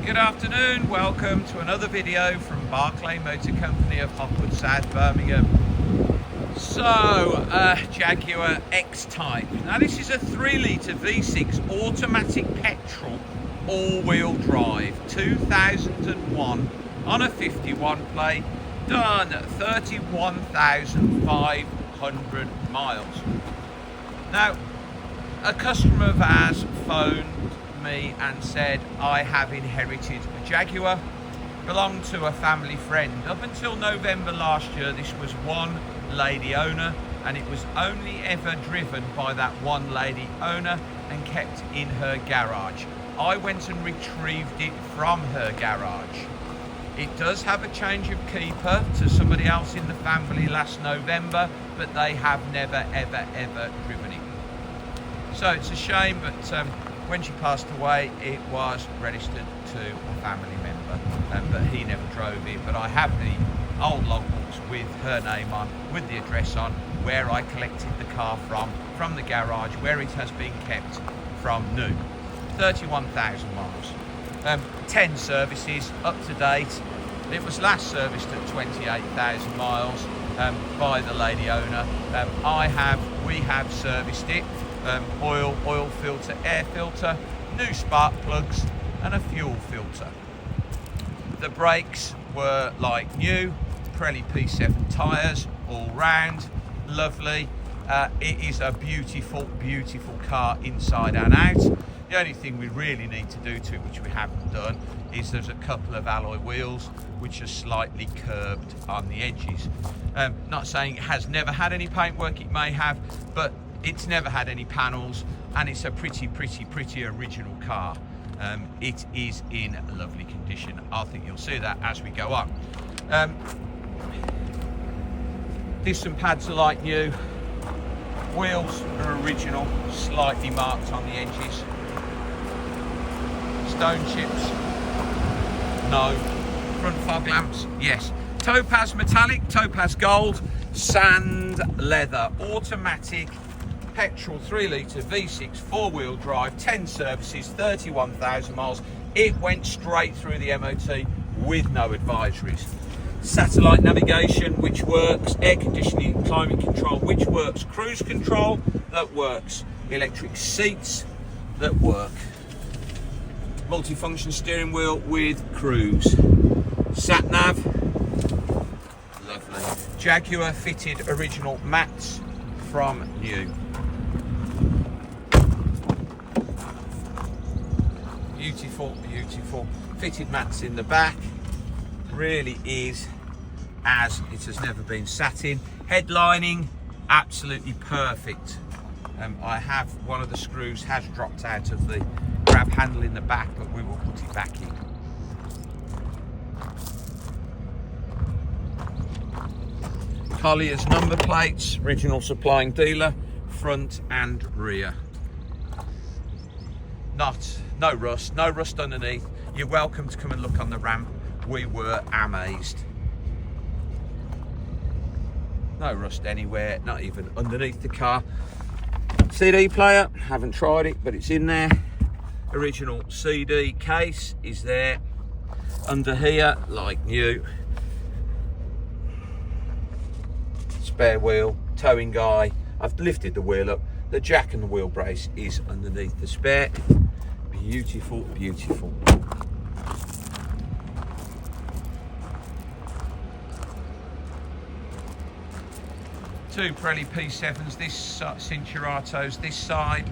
Good afternoon, welcome to another video from Barclay Motor Company of Hopwood, South Birmingham. So, Jaguar X-Type. Now this is a 3-litre V6 automatic petrol all-wheel drive, 2001 on a 51 plate, done 31,500 miles. Now, a customer of ours phoned me and said, I have inherited a Jaguar, belonged to a family friend. Up until November last year, this was one lady owner, and it was only ever driven by that one lady owner and kept in her garage. I went and retrieved it from her garage. It does have a change of keeper to somebody else in the family last November, but they have never ever driven it. So it's a shame, but when she passed away, it was registered to a family member, but he never drove it. But I have the old logbooks with her name on, with the address on, where I collected the car from the garage, where it has been kept from new. 31,000 miles. 10 services, up to date. It was last serviced at 28,000 miles by the lady owner. We have serviced it. Oil filter, air filter, new spark plugs and a fuel filter. The brakes were like new, Pirelli P7 tyres all round, lovely. It is a beautiful car inside and out. The only thing we really need to do to it, which we haven't done, is there's a couple of alloy wheels which are slightly curved on the edges. Not saying it has never had any paintwork, it may have, but it's never had any panels, and it's a pretty original car. It is in lovely condition. I think you'll see that as we go on. Disc and pads are like new. Wheels are original, slightly marked on the edges. Stone chips, no. Front fog lamps, yes. Topaz metallic, topaz gold, sand leather, automatic petrol 3-litre V6 4-wheel drive, 10 services, 31,000 miles. It went straight through the MOT with no advisories. Satellite navigation, which works, air conditioning, climate control, which works, cruise control, that works, electric seats, that work, multifunction steering wheel with cruise, sat nav, lovely. Jaguar fitted original mats from new. Beautiful fitted mats in the back. Really is as it has never been sat in. Headlining, absolutely perfect. I have one of the screws has dropped out of the grab handle in the back, but we will put it back in. Collier's number plates, original supplying dealer, front and rear. No rust underneath. You're welcome to come and look on the ramp. We were amazed. No rust anywhere, not even underneath the car. CD player, haven't tried it, but it's in there. Original CD case is there. Under here, like new. Spare wheel, towing guy. I've lifted the wheel up. The jack and the wheel brace is underneath the spare. Beautiful. Two Pirelli P7s, this CINTAURATOs this side.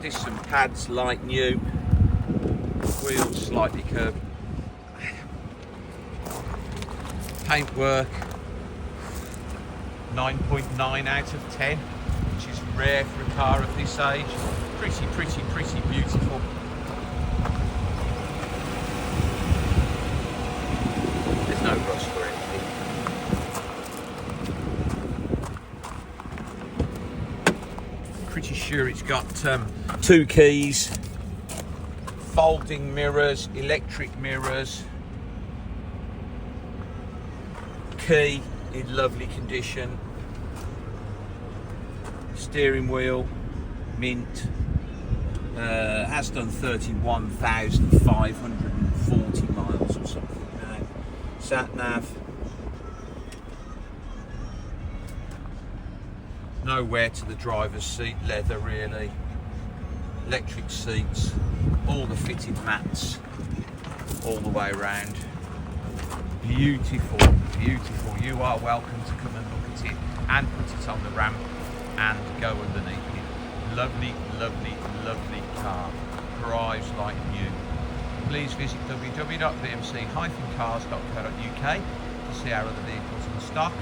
Disc and pads like new. Wheels slightly curved. Paintwork 9.9 out of 10, which is rare for a car of this age. Pretty beautiful. There's no rust or anything. Pretty sure it's got 2 keys, folding mirrors, electric mirrors, key in lovely condition, steering wheel mint, Has done 31,540 miles or something now. Sat nav. Nowhere to the driver's seat, leather really. Electric seats, all the fitted mats, all the way around. Beautiful, beautiful. You are welcome to come and look at it and put it on the ramp and go underneath it. Lovely, lovely, lovely car. Drives like new. Please visit www.bmc-cars.co.uk to see our other vehicles in stock.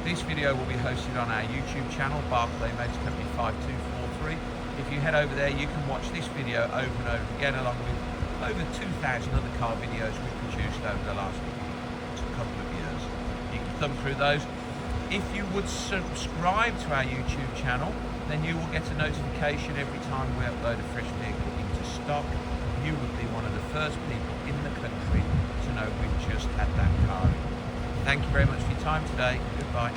This video will be hosted on our YouTube channel, Barclay Motor Company 5243. If you head over there, you can watch this video over and over again, along with over 2,000 other car videos we've produced over the last couple of years. You can thumb through those. If you would subscribe to our YouTube channel, then you will get a notification every time we upload a fresh vehicle into stock. You would be one of the first people in the country to know we've just had that car. Thank you very much for your time today. Goodbye.